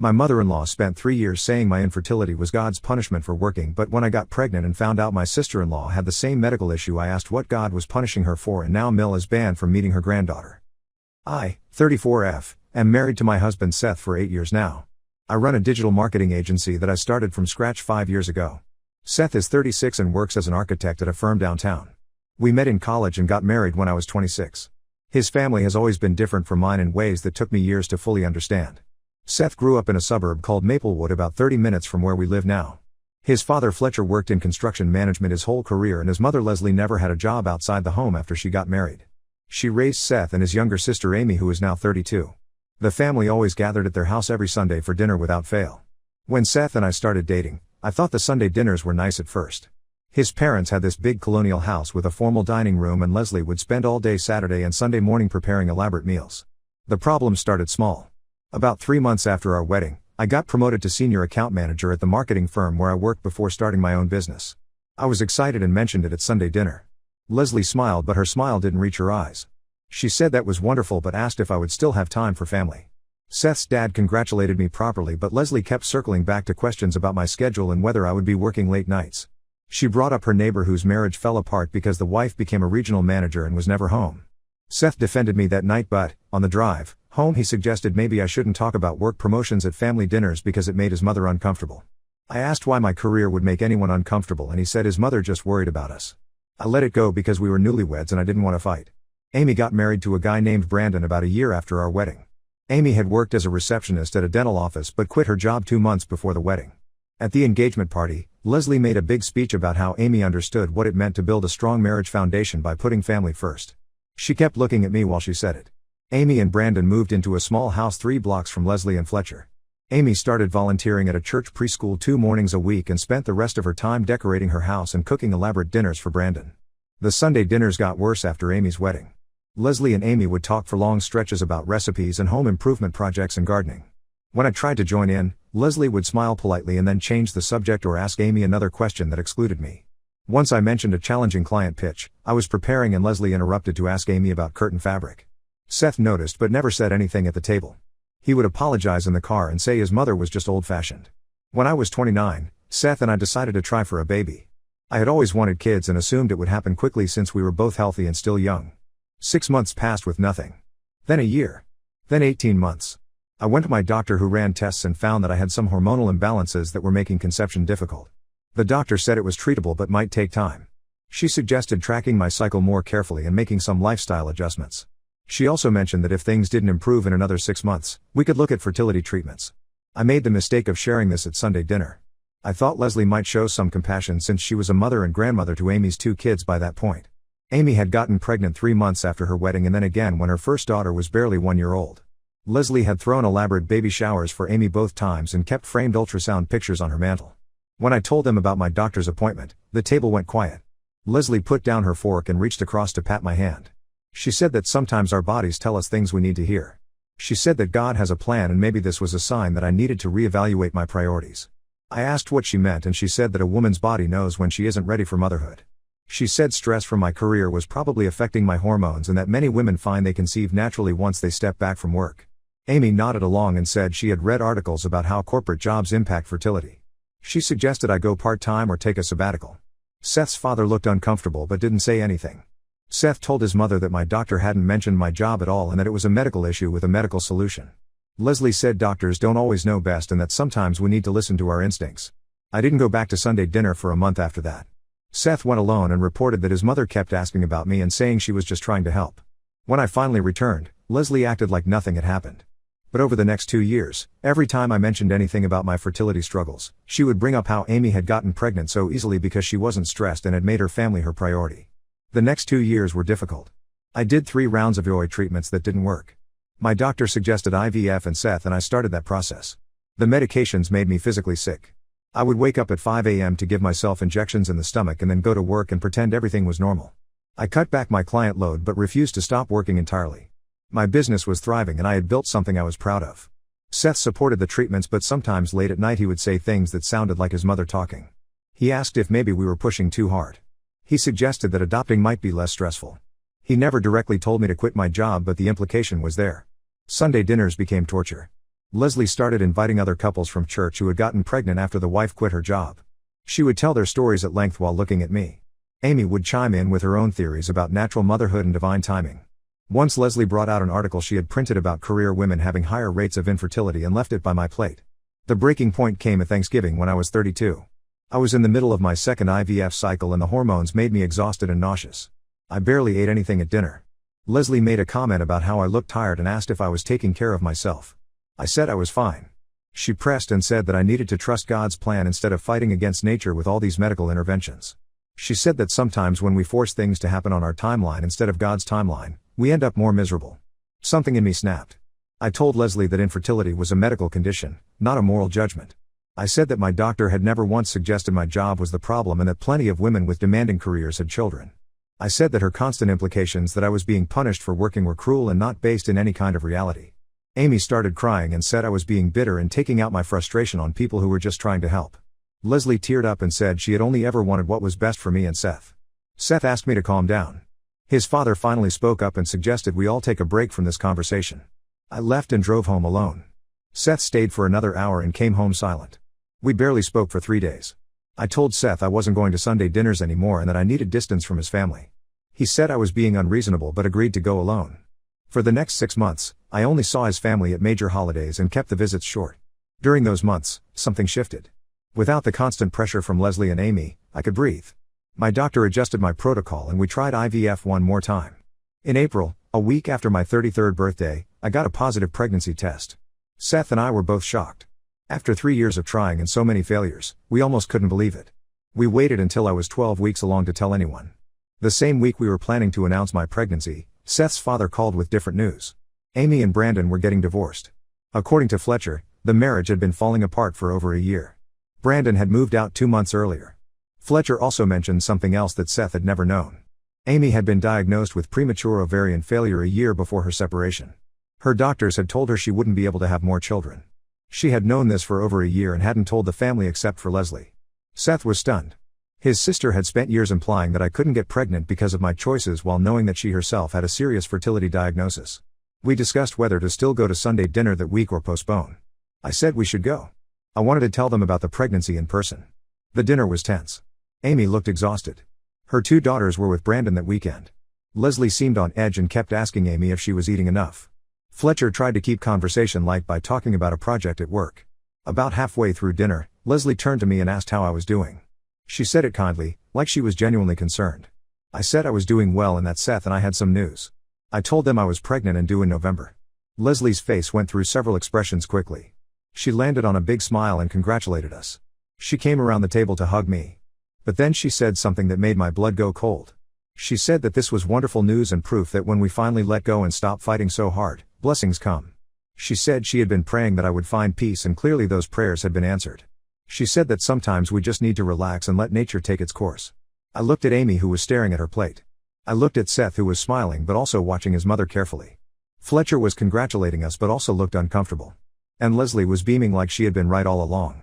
My mother-in-law spent 3 years saying my infertility was God's punishment for working, but when I got pregnant and found out my sister-in-law had the same medical issue, I asked what God was punishing her for, and now Mill is banned from meeting her granddaughter. I, 34F, am married to my husband Seth for 8 years now. I run a digital marketing agency that I started from scratch 5 years ago. Seth is 36 and works as an architect at a firm downtown. We met in college and got married when I was 26. His family has always been different from mine in ways that took me years to fully understand. Seth grew up in a suburb called Maplewood, about 30 minutes from where we live now. His father Fletcher worked in construction management his whole career, and his mother Leslie never had a job outside the home after she got married. She raised Seth and his younger sister Amy, who is now 32. The family always gathered at their house every Sunday for dinner without fail. When Seth and I started dating, I thought the Sunday dinners were nice at first. His parents had this big colonial house with a formal dining room, and Leslie would spend all day Saturday and Sunday morning preparing elaborate meals. The problem started small. About 3 months after our wedding, I got promoted to senior account manager at the marketing firm where I worked before starting my own business. I was excited and mentioned it at Sunday dinner. Leslie smiled, but her smile didn't reach her eyes. She said that was wonderful, but asked if I would still have time for family. Seth's dad congratulated me properly, but Leslie kept circling back to questions about my schedule and whether I would be working late nights. She brought up her neighbor whose marriage fell apart because the wife became a regional manager and was never home. Seth defended me that night, but, on the drive home, he suggested maybe I shouldn't talk about work promotions at family dinners because it made his mother uncomfortable. I asked why my career would make anyone uncomfortable, and he said his mother just worried about us. I let it go because we were newlyweds and I didn't want to fight. Amy got married to a guy named Brandon about a year after our wedding. Amy had worked as a receptionist at a dental office but quit her job 2 months before the wedding. At the engagement party, Leslie made a big speech about how Amy understood what it meant to build a strong marriage foundation by putting family first. She kept looking at me while she said it. Amy and Brandon moved into a small house 3 blocks from Leslie and Fletcher. Amy started volunteering at a church preschool 2 mornings a week and spent the rest of her time decorating her house and cooking elaborate dinners for Brandon. The Sunday dinners got worse after Amy's wedding. Leslie and Amy would talk for long stretches about recipes and home improvement projects and gardening. When I tried to join in, Leslie would smile politely and then change the subject or ask Amy another question that excluded me. Once I mentioned a challenging client pitch I was preparing, and Leslie interrupted to ask Amy about curtain fabric. Seth noticed but never said anything at the table. He would apologize in the car and say his mother was just old-fashioned. When I was 29, Seth and I decided to try for a baby. I had always wanted kids and assumed it would happen quickly since we were both healthy and still young. 6 months passed with nothing. Then a year. Then 18 months. I went to my doctor, who ran tests and found that I had some hormonal imbalances that were making conception difficult. The doctor said it was treatable but might take time. She suggested tracking my cycle more carefully and making some lifestyle adjustments. She also mentioned that if things didn't improve in another 6 months, we could look at fertility treatments. I made the mistake of sharing this at Sunday dinner. I thought Leslie might show some compassion since she was a mother and grandmother to Amy's 2 kids by that point. Amy had gotten pregnant 3 months after her wedding and then again when her first daughter was barely 1 year old. Leslie had thrown elaborate baby showers for Amy both times and kept framed ultrasound pictures on her mantle. When I told them about my doctor's appointment, the table went quiet. Leslie put down her fork and reached across to pat my hand. She said that sometimes our bodies tell us things we need to hear. She said that God has a plan, and maybe this was a sign that I needed to reevaluate my priorities. I asked what she meant, and she said that a woman's body knows when she isn't ready for motherhood. She said stress from my career was probably affecting my hormones and that many women find they conceive naturally once they step back from work. Amy nodded along and said she had read articles about how corporate jobs impact fertility. She suggested I go part-time or take a sabbatical. Seth's father looked uncomfortable but didn't say anything. Seth told his mother that my doctor hadn't mentioned my job at all and that it was a medical issue with a medical solution. Leslie said doctors don't always know best and that sometimes we need to listen to our instincts. I didn't go back to Sunday dinner for a month after that. Seth went alone and reported that his mother kept asking about me and saying she was just trying to help. When I finally returned, Leslie acted like nothing had happened. But over the next 2 years, every time I mentioned anything about my fertility struggles, she would bring up how Amy had gotten pregnant so easily because she wasn't stressed and had made her family her priority. The next 2 years were difficult. I did 3 rounds of IVF treatments that didn't work. My doctor suggested IVF and Seth and I started that process. The medications made me physically sick. I would wake up at 5 a.m. to give myself injections in the stomach and then go to work and pretend everything was normal. I cut back my client load but refused to stop working entirely. My business was thriving and I had built something I was proud of. Seth supported the treatments, but sometimes late at night he would say things that sounded like his mother talking. He asked if maybe we were pushing too hard. He suggested that adopting might be less stressful. He never directly told me to quit my job, but the implication was there. Sunday dinners became torture. Leslie started inviting other couples from church who had gotten pregnant after the wife quit her job. She would tell their stories at length while looking at me. Amy would chime in with her own theories about natural motherhood and divine timing. Once Leslie brought out an article she had printed about career women having higher rates of infertility and left it by my plate. The breaking point came at Thanksgiving when I was 32. I was in the middle of my second IVF cycle and the hormones made me exhausted and nauseous. I barely ate anything at dinner. Leslie made a comment about how I looked tired and asked if I was taking care of myself. I said I was fine. She pressed and said that I needed to trust God's plan instead of fighting against nature with all these medical interventions. She said that sometimes when we force things to happen on our timeline instead of God's timeline, we end up more miserable. Something in me snapped. I told Leslie that infertility was a medical condition, not a moral judgment. I said that my doctor had never once suggested my job was the problem and that plenty of women with demanding careers had children. I said that her constant implications that I was being punished for working were cruel and not based in any kind of reality. Amy started crying and said I was being bitter and taking out my frustration on people who were just trying to help. Leslie teared up and said she had only ever wanted what was best for me and Seth. Seth asked me to calm down. His father finally spoke up and suggested we all take a break from this conversation. I left and drove home alone. Seth stayed for another hour and came home silent. We barely spoke for 3 days. I told Seth I wasn't going to Sunday dinners anymore and that I needed distance from his family. He said I was being unreasonable but agreed to go alone. For the next 6 months, I only saw his family at major holidays and kept the visits short. During those months, something shifted. Without the constant pressure from Leslie and Amy, I could breathe. My doctor adjusted my protocol and we tried IVF one more time. In April, a week after my 33rd birthday, I got a positive pregnancy test. Seth and I were both shocked. After 3 years of trying and so many failures, we almost couldn't believe it. We waited until I was 12 weeks along to tell anyone. The same week we were planning to announce my pregnancy, Seth's father called with different news. Amy and Brandon were getting divorced. According to Fletcher, the marriage had been falling apart for over a year. Brandon had moved out 2 months earlier. Fletcher also mentioned something else that Seth had never known. Amy had been diagnosed with premature ovarian failure a year before her separation. Her doctors had told her she wouldn't be able to have more children. She had known this for over a year and hadn't told the family except for Leslie. Seth was stunned. His sister had spent years implying that I couldn't get pregnant because of my choices while knowing that she herself had a serious fertility diagnosis. We discussed whether to still go to Sunday dinner that week or postpone. I said we should go. I wanted to tell them about the pregnancy in person. The dinner was tense. Amy looked exhausted. Her 2 daughters were with Brandon that weekend. Leslie seemed on edge and kept asking Amy if she was eating enough. Fletcher tried to keep conversation light by talking about a project at work. About halfway through dinner, Leslie turned to me and asked how I was doing. She said it kindly, like she was genuinely concerned. I said I was doing well and that Seth and I had some news. I told them I was pregnant and due in November. Leslie's face went through several expressions quickly. She landed on a big smile and congratulated us. She came around the table to hug me. But then she said something that made my blood go cold. She said that this was wonderful news and proof that when we finally let go and stop fighting so hard, blessings come. She said she had been praying that I would find peace and clearly those prayers had been answered. She said that sometimes we just need to relax and let nature take its course. I looked at Amy who was staring at her plate. I looked at Seth who was smiling but also watching his mother carefully. Fletcher was congratulating us but also looked uncomfortable. And Leslie was beaming like she had been right all along.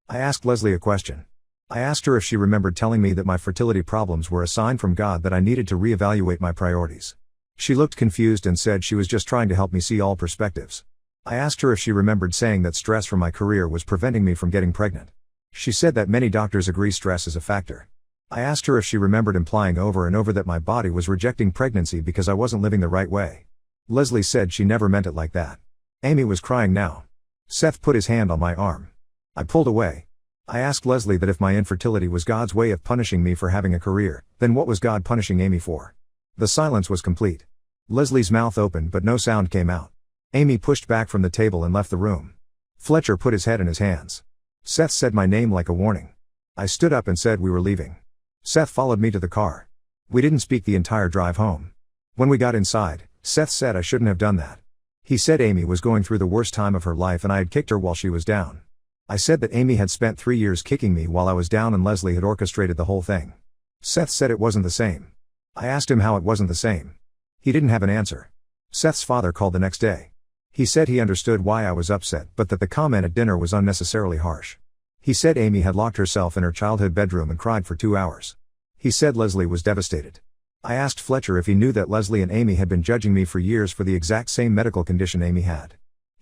I asked Leslie a question. I asked her if she remembered telling me that my fertility problems were a sign from God that I needed to reevaluate my priorities. She looked confused and said she was just trying to help me see all perspectives. I asked her if she remembered saying that stress from my career was preventing me from getting pregnant. She said that many doctors agree stress is a factor. I asked her if she remembered implying over and over that my body was rejecting pregnancy because I wasn't living the right way. Leslie said she never meant it like that. Amy was crying now. Seth put his hand on my arm. I pulled away. I asked Leslie that if my infertility was God's way of punishing me for having a career, then what was God punishing Amy for? The silence was complete. Leslie's mouth opened but no sound came out. Amy pushed back from the table and left the room. Fletcher put his head in his hands. Seth said my name like a warning. I stood up and said we were leaving. Seth followed me to the car. We didn't speak the entire drive home. When we got inside, Seth said I shouldn't have done that. He said Amy was going through the worst time of her life and I had kicked her while she was down. I said that Amy had spent 3 years kicking me while I was down and Leslie had orchestrated the whole thing. Seth said it wasn't the same. I asked him how it wasn't the same. He didn't have an answer. Seth's father called the next day. He said he understood why I was upset but that the comment at dinner was unnecessarily harsh. He said Amy had locked herself in her childhood bedroom and cried for 2 hours. He said Leslie was devastated. I asked Fletcher if he knew that Leslie and Amy had been judging me for years for the exact same medical condition Amy had.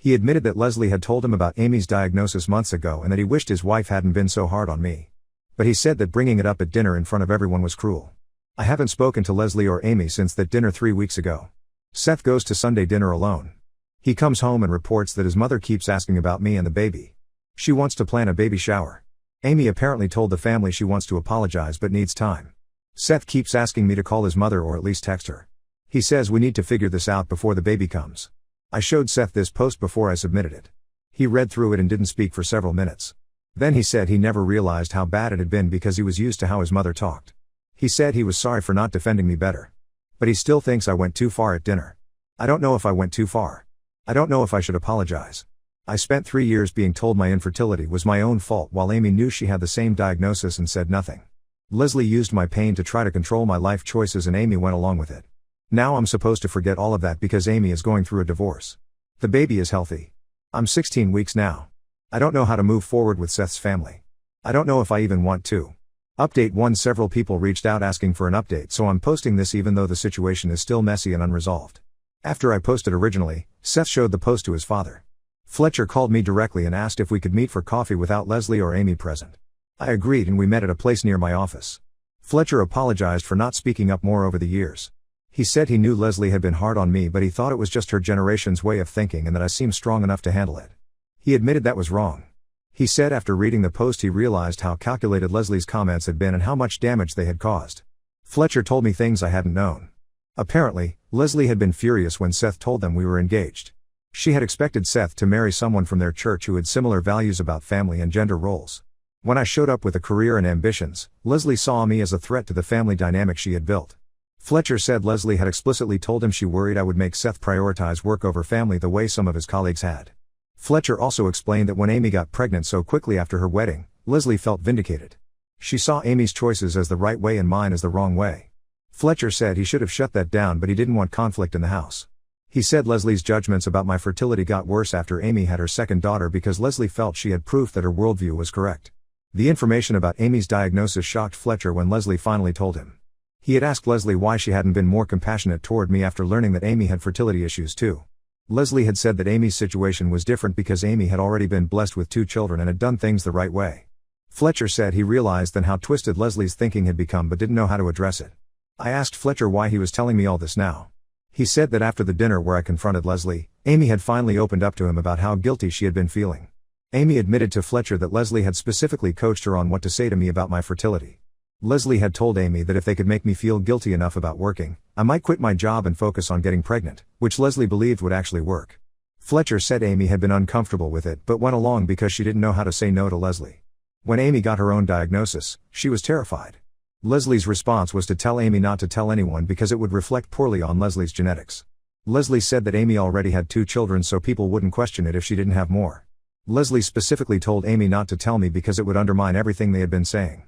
He admitted that Leslie had told him about Amy's diagnosis months ago and that he wished his wife hadn't been so hard on me. But he said that bringing it up at dinner in front of everyone was cruel. I haven't spoken to Leslie or Amy since that dinner 3 weeks ago. Seth goes to Sunday dinner alone. He comes home and reports that his mother keeps asking about me and the baby. She wants to plan a baby shower. Amy apparently told the family she wants to apologize but needs time. Seth keeps asking me to call his mother or at least text her. He says we need to figure this out before the baby comes. I showed Seth this post before I submitted it. He read through it and didn't speak for several minutes. Then he said he never realized how bad it had been because he was used to how his mother talked. He said he was sorry for not defending me better. But he still thinks I went too far at dinner. I don't know if I went too far. I don't know if I should apologize. I spent 3 years being told my infertility was my own fault while Amy knew she had the same diagnosis and said nothing. Leslie used my pain to try to control my life choices and Amy went along with it. Now I'm supposed to forget all of that because Amy is going through a divorce. The baby is healthy. I'm 16 weeks now. I don't know how to move forward with Seth's family. I don't know if I even want to. Update 1. Several people reached out asking for an update, so I'm posting this even though the situation is still messy and unresolved. After I posted originally, Seth showed the post to his father. Fletcher called me directly and asked if we could meet for coffee without Leslie or Amy present. I agreed and we met at a place near my office. Fletcher apologized for not speaking up more over the years. He said he knew Leslie had been hard on me but he thought it was just her generation's way of thinking and that I seemed strong enough to handle it. He admitted that was wrong. He said after reading the post he realized how calculated Leslie's comments had been and how much damage they had caused. Fletcher told me things I hadn't known. Apparently, Leslie had been furious when Seth told them we were engaged. She had expected Seth to marry someone from their church who had similar values about family and gender roles. When I showed up with a career and ambitions, Leslie saw me as a threat to the family dynamic she had built. Fletcher said Leslie had explicitly told him she worried I would make Seth prioritize work over family the way some of his colleagues had. Fletcher also explained that when Amy got pregnant so quickly after her wedding, Leslie felt vindicated. She saw Amy's choices as the right way and mine as the wrong way. Fletcher said he should have shut that down but he didn't want conflict in the house. He said Leslie's judgments about my fertility got worse after Amy had her second daughter because Leslie felt she had proof that her worldview was correct. The information about Amy's diagnosis shocked Fletcher when Leslie finally told him. He had asked Leslie why she hadn't been more compassionate toward me after learning that Amy had fertility issues too. Leslie had said that Amy's situation was different because Amy had already been blessed with 2 children and had done things the right way. Fletcher said he realized then how twisted Leslie's thinking had become but didn't know how to address it. I asked Fletcher why he was telling me all this now. He said that after the dinner where I confronted Leslie, Amy had finally opened up to him about how guilty she had been feeling. Amy admitted to Fletcher that Leslie had specifically coached her on what to say to me about my fertility. Leslie had told Amy that if they could make me feel guilty enough about working, I might quit my job and focus on getting pregnant, which Leslie believed would actually work. Fletcher said Amy had been uncomfortable with it but went along because she didn't know how to say no to Leslie. When Amy got her own diagnosis, she was terrified. Leslie's response was to tell Amy not to tell anyone because it would reflect poorly on Leslie's genetics. Leslie said that Amy already had 2 children so people wouldn't question it if she didn't have more. Leslie specifically told Amy not to tell me because it would undermine everything they had been saying.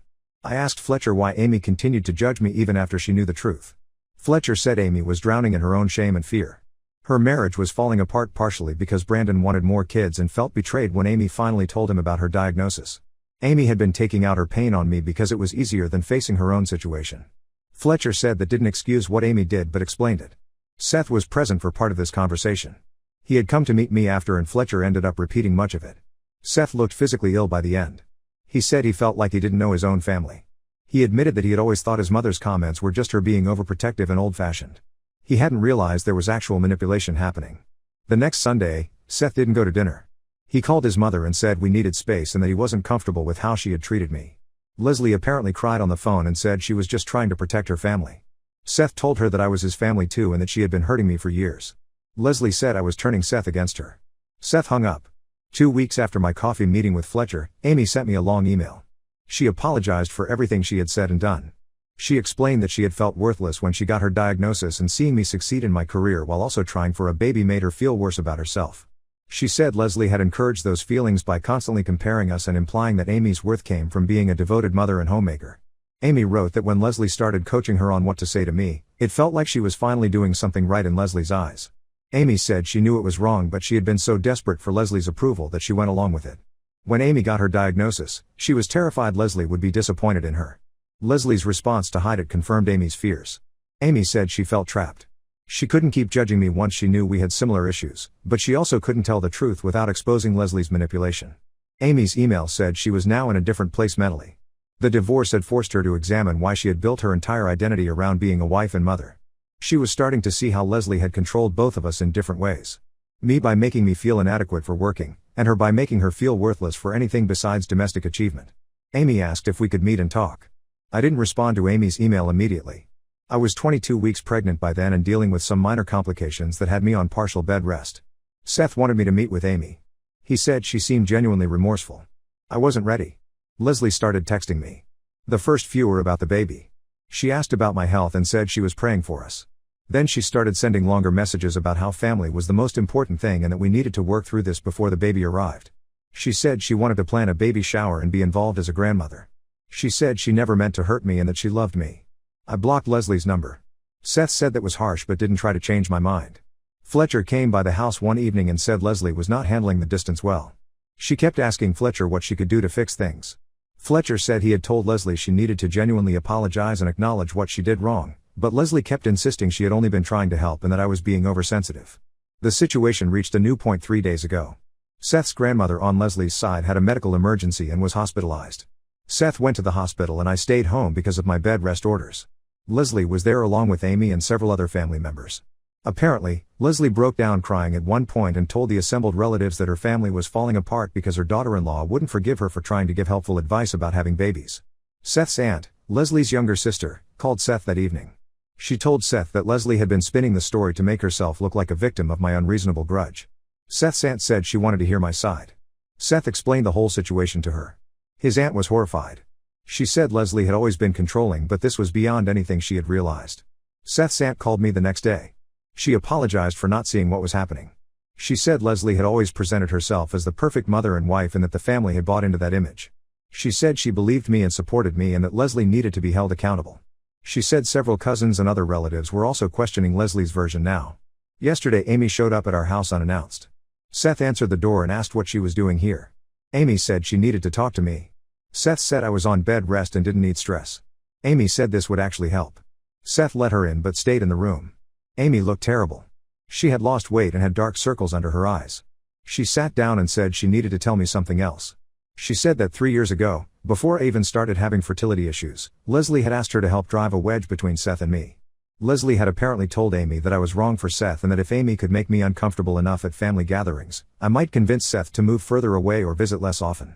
I asked Fletcher why Amy continued to judge me even after she knew the truth. Fletcher said Amy was drowning in her own shame and fear. Her marriage was falling apart partially because Brandon wanted more kids and felt betrayed when Amy finally told him about her diagnosis. Amy had been taking out her pain on me because it was easier than facing her own situation. Fletcher said that didn't excuse what Amy did but explained it. Seth was present for part of this conversation. He had come to meet me after and Fletcher ended up repeating much of it. Seth looked physically ill by the end. He said he felt like he didn't know his own family. He admitted that he had always thought his mother's comments were just her being overprotective and old-fashioned. He hadn't realized there was actual manipulation happening. The next Sunday, Seth didn't go to dinner. He called his mother and said we needed space and that he wasn't comfortable with how she had treated me. Leslie apparently cried on the phone and said she was just trying to protect her family. Seth told her that I was his family too and that she had been hurting me for years. Leslie said I was turning Seth against her. Seth hung up. 2 weeks after my coffee meeting with Fletcher, Amy sent me a long email. She apologized for everything she had said and done. She explained that she had felt worthless when she got her diagnosis and seeing me succeed in my career while also trying for a baby made her feel worse about herself. She said Leslie had encouraged those feelings by constantly comparing us and implying that Amy's worth came from being a devoted mother and homemaker. Amy wrote that when Leslie started coaching her on what to say to me, it felt like she was finally doing something right in Leslie's eyes. Amy said she knew it was wrong but she had been so desperate for Leslie's approval that she went along with it. When Amy got her diagnosis, she was terrified Leslie would be disappointed in her. Leslie's response to hide it confirmed Amy's fears. Amy said she felt trapped. She couldn't keep judging me once she knew we had similar issues, but she also couldn't tell the truth without exposing Leslie's manipulation. Amy's email said she was now in a different place mentally. The divorce had forced her to examine why she had built her entire identity around being a wife and mother. She was starting to see how Leslie had controlled both of us in different ways. Me by making me feel inadequate for working, and her by making her feel worthless for anything besides domestic achievement. Amy asked if we could meet and talk. I didn't respond to Amy's email immediately. I was 22 weeks pregnant by then and dealing with some minor complications that had me on partial bed rest. Seth wanted me to meet with Amy. He said she seemed genuinely remorseful. I wasn't ready. Leslie started texting me. The first few were about the baby. She asked about my health and said she was praying for us. Then she started sending longer messages about how family was the most important thing and that we needed to work through this before the baby arrived. She said she wanted to plan a baby shower and be involved as a grandmother. She said she never meant to hurt me and that she loved me. I blocked Leslie's number. Seth said that was harsh but didn't try to change my mind. Fletcher came by the house one evening and said Leslie was not handling the distance well. She kept asking Fletcher what she could do to fix things. Fletcher said he had told Leslie she needed to genuinely apologize and acknowledge what she did wrong, but Leslie kept insisting she had only been trying to help and that I was being oversensitive. The situation reached a new point 3 days ago. Seth's grandmother on Leslie's side had a medical emergency and was hospitalized. Seth went to the hospital and I stayed home because of my bed rest orders. Leslie was there along with Amy and several other family members. Apparently, Leslie broke down crying at one point and told the assembled relatives that her family was falling apart because her daughter-in-law wouldn't forgive her for trying to give helpful advice about having babies. Seth's aunt, Leslie's younger sister, called Seth that evening. She told Seth that Leslie had been spinning the story to make herself look like a victim of my unreasonable grudge. Seth's aunt said she wanted to hear my side. Seth explained the whole situation to her. His aunt was horrified. She said Leslie had always been controlling but this was beyond anything she had realized. Seth's aunt called me the next day. She apologized for not seeing what was happening. She said Leslie had always presented herself as the perfect mother and wife and that the family had bought into that image. She said she believed me and supported me and that Leslie needed to be held accountable. She said several cousins and other relatives were also questioning Leslie's version now. Yesterday Amy showed up at our house unannounced. Seth answered the door and asked what she was doing here. Amy said she needed to talk to me. Seth said I was on bed rest and didn't need stress. Amy said this would actually help. Seth let her in but stayed in the room. Amy looked terrible. She had lost weight and had dark circles under her eyes. She sat down and said she needed to tell me something else. She said that 3 years ago, before I even started having fertility issues, Leslie had asked her to help drive a wedge between Seth and me. Leslie had apparently told Amy that I was wrong for Seth and that if Amy could make me uncomfortable enough at family gatherings, I might convince Seth to move further away or visit less often.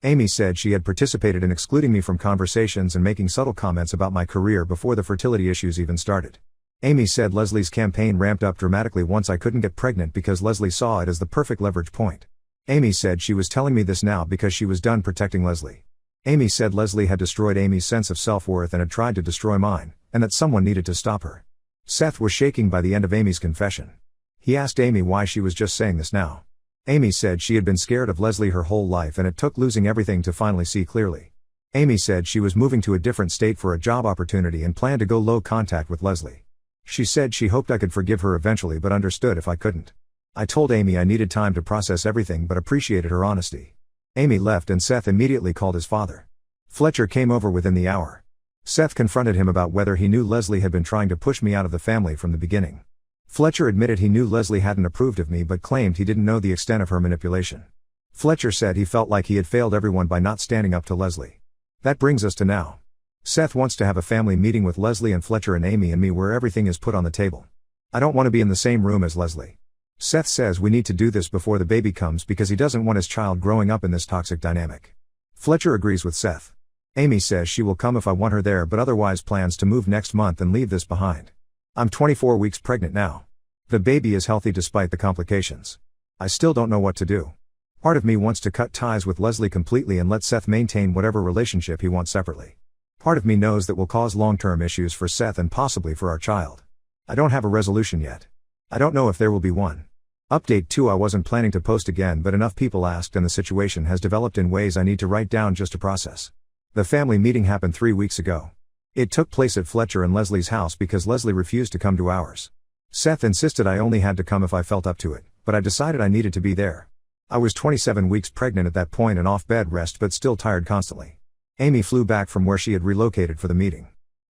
Amy said she had participated in excluding me from conversations and making subtle comments about my career before the fertility issues even started. Amy said Leslie's campaign ramped up dramatically once I couldn't get pregnant because Leslie saw it as the perfect leverage point. Amy said she was telling me this now because she was done protecting Leslie. Amy said Leslie had destroyed Amy's sense of self-worth and had tried to destroy mine, and that someone needed to stop her. Seth was shaking by the end of Amy's confession. He asked Amy why she was just saying this now. Amy said she had been scared of Leslie her whole life and it took losing everything to finally see clearly. Amy said she was moving to a different state for a job opportunity and planned to go low contact with Leslie. She said she hoped I could forgive her eventually but understood if I couldn't. I told Amy I needed time to process everything but appreciated her honesty. Amy left and Seth immediately called his father. Fletcher came over within the hour. Seth confronted him about whether he knew Leslie had been trying to push me out of the family from the beginning. Fletcher admitted he knew Leslie hadn't approved of me but claimed he didn't know the extent of her manipulation. Fletcher said he felt like he had failed everyone by not standing up to Leslie. That brings us to now. Seth wants to have a family meeting with Leslie and Fletcher and Amy and me where everything is put on the table. I don't want to be in the same room as Leslie. Seth says we need to do this before the baby comes because he doesn't want his child growing up in this toxic dynamic. Fletcher agrees with Seth. Amy says she will come if I want her there but otherwise plans to move next month and leave this behind. I'm 24 weeks pregnant now. The baby is healthy despite the complications. I still don't know what to do. Part of me wants to cut ties with Leslie completely and let Seth maintain whatever relationship he wants separately. Part of me knows that will cause long-term issues for Seth and possibly for our child. I don't have a resolution yet. I don't know if there will be one. Update 2: I wasn't planning to post again but enough people asked and the situation has developed in ways I need to write down just to process. The family meeting happened 3 weeks ago. It took place at Fletcher and Leslie's house because Leslie refused to come to ours. Seth insisted I only had to come if I felt up to it, but I decided I needed to be there. I was 27 weeks pregnant at that point and off bed rest but still tired constantly. Amy flew back from where she had relocated for the meeting.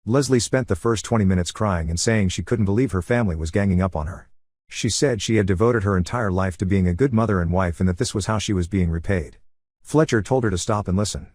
Leslie spent the first 20 minutes crying and saying she couldn't believe her family was ganging up on her. She said she had devoted her entire life to being a good mother and wife and that this was how she was being repaid. Fletcher told her to stop and listen.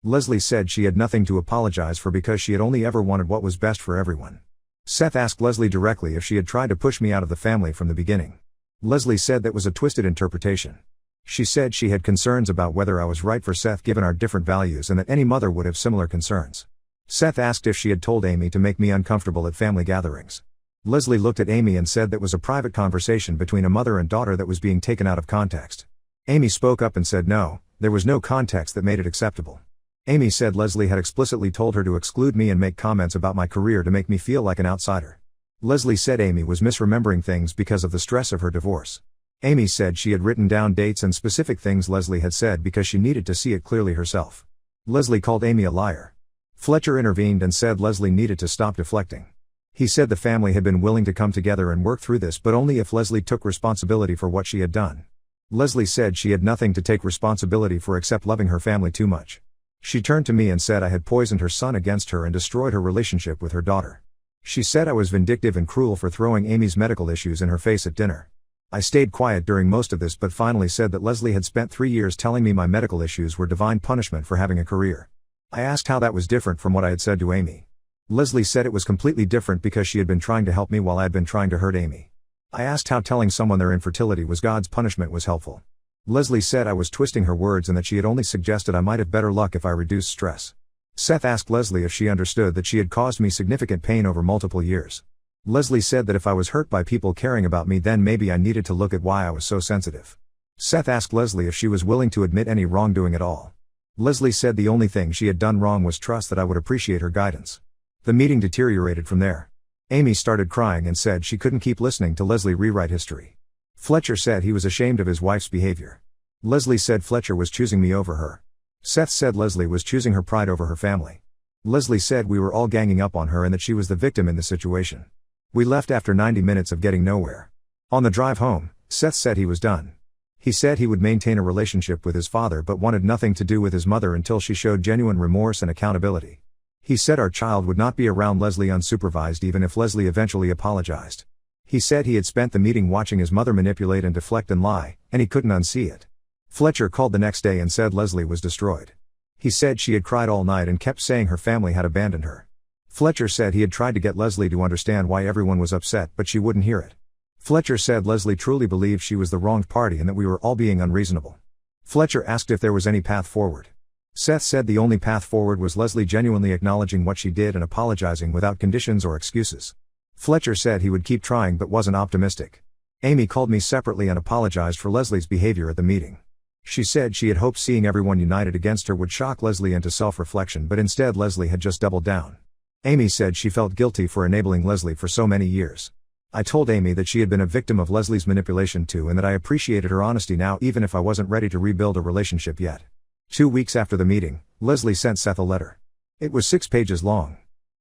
Leslie said she had nothing to apologize for because she had only ever wanted what was best for everyone. Seth asked Leslie directly if she had tried to push me out of the family from the beginning. Leslie said that was a twisted interpretation. She said she had concerns about whether I was right for Seth given our different values and that any mother would have similar concerns. Seth asked if she had told Amy to make me uncomfortable at family gatherings. Leslie looked at Amy and said that was a private conversation between a mother and daughter that was being taken out of context. Amy spoke up and said no, there was no context that made it acceptable. Amy said Leslie had explicitly told her to exclude me and make comments about my career to make me feel like an outsider. Leslie said Amy was misremembering things because of the stress of her divorce. Amy said she had written down dates and specific things Leslie had said because she needed to see it clearly herself. Leslie called Amy a liar. Fletcher intervened and said Leslie needed to stop deflecting. He said the family had been willing to come together and work through this but only if Leslie took responsibility for what she had done. Leslie said she had nothing to take responsibility for except loving her family too much. She turned to me and said I had poisoned her son against her and destroyed her relationship with her daughter. She said I was vindictive and cruel for throwing Amy's medical issues in her face at dinner. I stayed quiet during most of this but finally said that Leslie had spent 3 years telling me my medical issues were divine punishment for having a career. I asked how that was different from what I had said to Amy. Leslie said it was completely different because she had been trying to help me while I had been trying to hurt Amy. I asked how telling someone their infertility was God's punishment was helpful. Leslie said I was twisting her words and that she had only suggested I might have better luck if I reduced stress. Seth asked Leslie if she understood that she had caused me significant pain over multiple years. Leslie said that if I was hurt by people caring about me then maybe I needed to look at why I was so sensitive. Seth asked Leslie if she was willing to admit any wrongdoing at all. Leslie said the only thing she had done wrong was trust that I would appreciate her guidance. The meeting deteriorated from there. Amy started crying and said she couldn't keep listening to Leslie rewrite history. Fletcher said he was ashamed of his wife's behavior. Leslie said Fletcher was choosing me over her. Seth said Leslie was choosing her pride over her family. Leslie said we were all ganging up on her and that she was the victim in the situation. We left after 90 minutes of getting nowhere. On the drive home, Seth said he was done. He said he would maintain a relationship with his father but wanted nothing to do with his mother until she showed genuine remorse and accountability. He said our child would not be around Leslie unsupervised even if Leslie eventually apologized. He said he had spent the meeting watching his mother manipulate and deflect and lie, and he couldn't unsee it. Fletcher called the next day and said Leslie was destroyed. He said she had cried all night and kept saying her family had abandoned her. Fletcher said he had tried to get Leslie to understand why everyone was upset but she wouldn't hear it. Fletcher said Leslie truly believed she was the wronged party and that we were all being unreasonable. Fletcher asked if there was any path forward. Seth said the only path forward was Leslie genuinely acknowledging what she did and apologizing without conditions or excuses. Fletcher said he would keep trying but wasn't optimistic. Amy called me separately and apologized for Leslie's behavior at the meeting. She said she had hoped seeing everyone united against her would shock Leslie into self-reflection but instead Leslie had just doubled down. Amy said she felt guilty for enabling Leslie for so many years. I told Amy that she had been a victim of Leslie's manipulation too and that I appreciated her honesty now even if I wasn't ready to rebuild a relationship yet. 2 weeks after the meeting, Leslie sent Seth a letter. It was 6 pages long.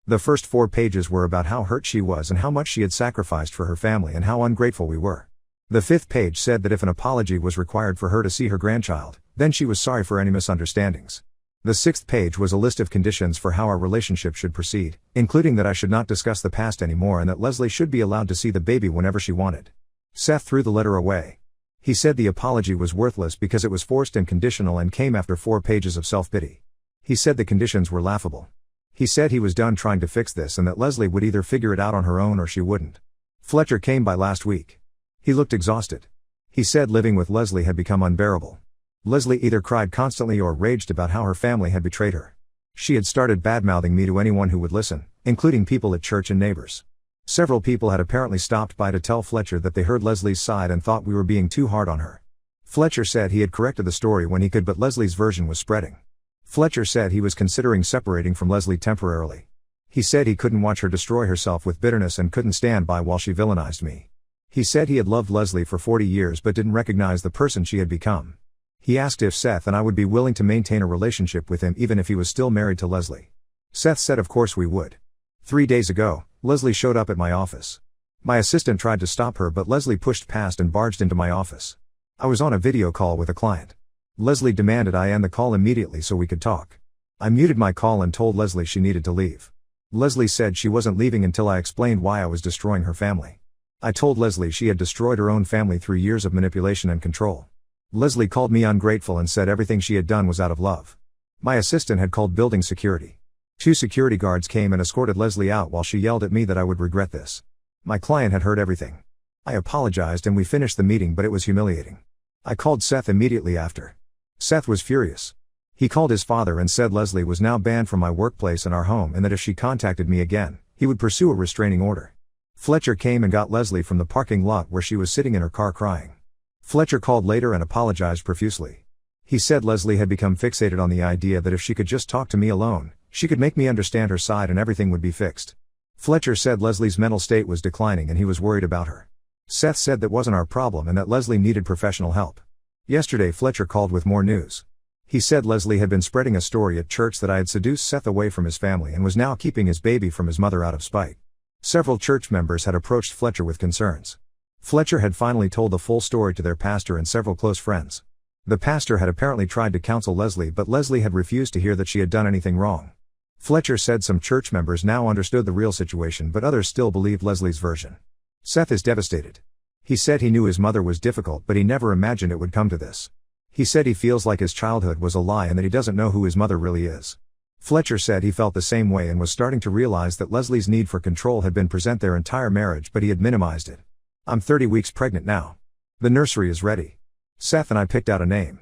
The first 4 pages were about how hurt she was and how much she had sacrificed for her family and how ungrateful we were. The 5th page said that if an apology was required for her to see her grandchild, then she was sorry for any misunderstandings. The 6th page was a list of conditions for how our relationship should proceed, including that I should not discuss the past anymore and that Leslie should be allowed to see the baby whenever she wanted. Seth threw the letter away. He said the apology was worthless because it was forced and conditional and came after 4 pages of self-pity. He said the conditions were laughable. He said he was done trying to fix this and that Leslie would either figure it out on her own or she wouldn't. Fletcher came by last week. He looked exhausted. He said living with Leslie had become unbearable. Leslie either cried constantly or raged about how her family had betrayed her. She had started badmouthing me to anyone who would listen, including people at church and neighbors. Several people had apparently stopped by to tell Fletcher that they heard Leslie's side and thought we were being too hard on her. Fletcher said he had corrected the story when he could but Leslie's version was spreading. Fletcher said he was considering separating from Leslie temporarily. He said he couldn't watch her destroy herself with bitterness and couldn't stand by while she villainized me. He said he had loved Leslie for 40 years but didn't recognize the person she had become. He asked if Seth and I would be willing to maintain a relationship with him even if he was still married to Leslie. Seth said of course we would. 3 days ago, Leslie showed up at my office. My assistant tried to stop her but Leslie pushed past and barged into my office. I was on a video call with a client. Leslie demanded I end the call immediately so we could talk. I muted my call and told Leslie she needed to leave. Leslie said she wasn't leaving until I explained why I was destroying her family. I told Leslie she had destroyed her own family through years of manipulation and control. Leslie called me ungrateful and said everything she had done was out of love. My assistant had called building security. 2 security guards came and escorted Leslie out while she yelled at me that I would regret this. My client had heard everything. I apologized and we finished the meeting, but it was humiliating. I called Seth immediately after. Seth was furious. He called his father and said Leslie was now banned from my workplace and our home, and that if she contacted me again, he would pursue a restraining order. Fletcher came and got Leslie from the parking lot where she was sitting in her car crying. Fletcher called later and apologized profusely. He said Leslie had become fixated on the idea that if she could just talk to me alone, she could make me understand her side and everything would be fixed. Fletcher said Leslie's mental state was declining and he was worried about her. Seth said that wasn't our problem and that Leslie needed professional help. Yesterday Fletcher called with more news. He said Leslie had been spreading a story at church that I had seduced Seth away from his family and was now keeping his baby from his mother out of spite. Several church members had approached Fletcher with concerns. Fletcher had finally told the full story to their pastor and several close friends. The pastor had apparently tried to counsel Leslie, but Leslie had refused to hear that she had done anything wrong. Fletcher said some church members now understood the real situation, but others still believed Leslie's version. Seth is devastated. He said he knew his mother was difficult, but he never imagined it would come to this. He said he feels like his childhood was a lie and that he doesn't know who his mother really is. Fletcher said he felt the same way and was starting to realize that Leslie's need for control had been present their entire marriage, but he had minimized it. I'm 30 weeks pregnant now. The nursery is ready. Seth and I picked out a name.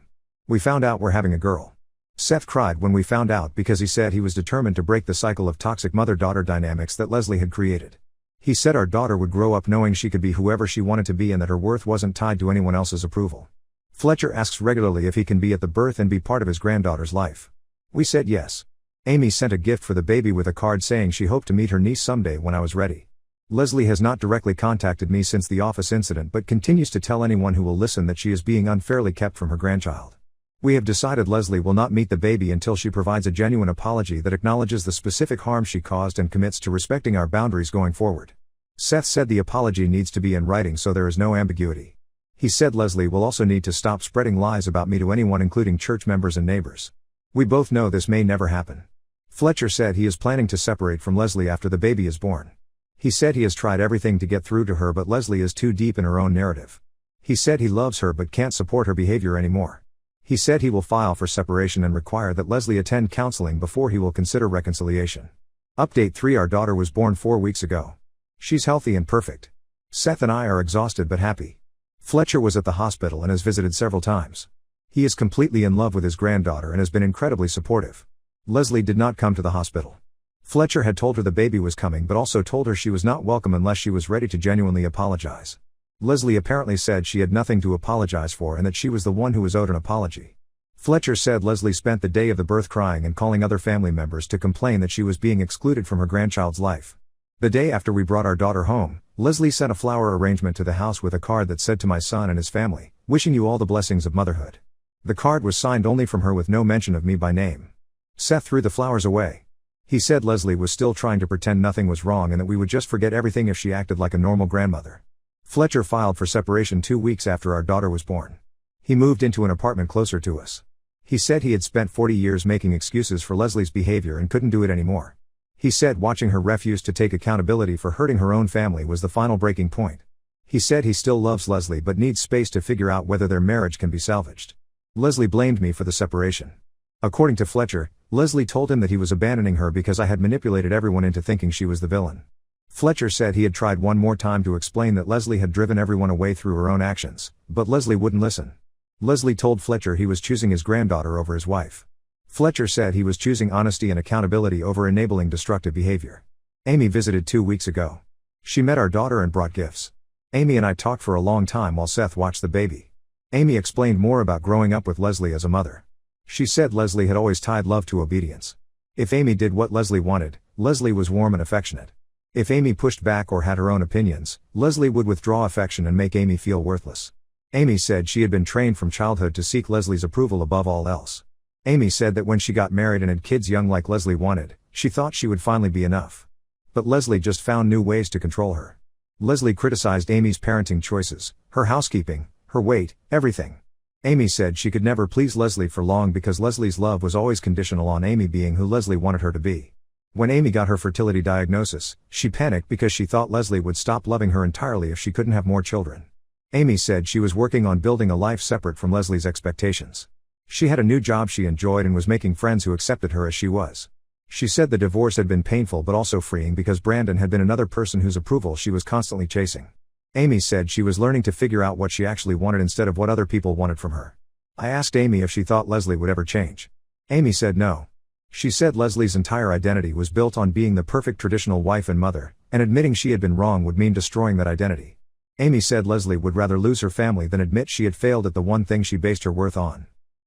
We found out we're having a girl. Seth cried when we found out because he said he was determined to break the cycle of toxic mother-daughter dynamics that Leslie had created. He said our daughter would grow up knowing she could be whoever she wanted to be and that her worth wasn't tied to anyone else's approval. Fletcher asks regularly if he can be at the birth and be part of his granddaughter's life. We said yes. Amy sent a gift for the baby with a card saying she hoped to meet her niece someday when I was ready. Leslie has not directly contacted me since the office incident, but continues to tell anyone who will listen that she is being unfairly kept from her grandchild. We have decided Leslie will not meet the baby until she provides a genuine apology that acknowledges the specific harm she caused and commits to respecting our boundaries going forward. Seth said the apology needs to be in writing so there is no ambiguity. He said Leslie will also need to stop spreading lies about me to anyone, including church members and neighbors. We both know this may never happen. Fletcher said he is planning to separate from Leslie after the baby is born. He said he has tried everything to get through to her, but Leslie is too deep in her own narrative. He said he loves her but can't support her behavior anymore. He said he will file for separation and require that Leslie attend counseling before he will consider reconciliation. Update 3: Our daughter was born 4 weeks ago. She's healthy and perfect. Seth and I are exhausted but happy. Fletcher was at the hospital and has visited several times. He is completely in love with his granddaughter and has been incredibly supportive. Leslie did not come to the hospital. Fletcher had told her the baby was coming but also told her she was not welcome unless she was ready to genuinely apologize. Leslie apparently said she had nothing to apologize for and that she was the one who was owed an apology. Fletcher said Leslie spent the day of the birth crying and calling other family members to complain that she was being excluded from her grandchild's life. The day after we brought our daughter home, Leslie sent a flower arrangement to the house with a card that said, "To my son and his family, wishing you all the blessings of motherhood." The card was signed only from her with no mention of me by name. Seth threw the flowers away. He said Leslie was still trying to pretend nothing was wrong and that we would just forget everything if she acted like a normal grandmother. Fletcher filed for separation 2 weeks after our daughter was born. He moved into an apartment closer to us. He said he had spent 40 years making excuses for Leslie's behavior and couldn't do it anymore. He said watching her refuse to take accountability for hurting her own family was the final breaking point. He said he still loves Leslie but needs space to figure out whether their marriage can be salvaged. Leslie blamed me for the separation. According to Fletcher, Leslie told him that he was abandoning her because I had manipulated everyone into thinking she was the villain. Fletcher said he had tried one more time to explain that Leslie had driven everyone away through her own actions, but Leslie wouldn't listen. Leslie told Fletcher he was choosing his granddaughter over his wife. Fletcher said he was choosing honesty and accountability over enabling destructive behavior. Amy visited 2 weeks ago. She met our daughter and brought gifts. Amy and I talked for a long time while Seth watched the baby. Amy explained more about growing up with Leslie as a mother. She said Leslie had always tied love to obedience. If Amy did what Leslie wanted, Leslie was warm and affectionate. If Amy pushed back or had her own opinions, Leslie would withdraw affection and make Amy feel worthless. Amy said she had been trained from childhood to seek Leslie's approval above all else. Amy said that when she got married and had kids young like Leslie wanted, she thought she would finally be enough. But Leslie just found new ways to control her. Leslie criticized Amy's parenting choices, her housekeeping, her weight, everything. Amy said she could never please Leslie for long because Leslie's love was always conditional on Amy being who Leslie wanted her to be. When Amy got her fertility diagnosis, she panicked because she thought Leslie would stop loving her entirely if she couldn't have more children. Amy said she was working on building a life separate from Leslie's expectations. She had a new job she enjoyed and was making friends who accepted her as she was. She said the divorce had been painful but also freeing because Brandon had been another person whose approval she was constantly chasing. Amy said she was learning to figure out what she actually wanted instead of what other people wanted from her. I asked Amy if she thought Leslie would ever change. Amy said no. She said Leslie's entire identity was built on being the perfect traditional wife and mother, and admitting she had been wrong would mean destroying that identity. Amy said Leslie would rather lose her family than admit she had failed at the one thing she based her worth on.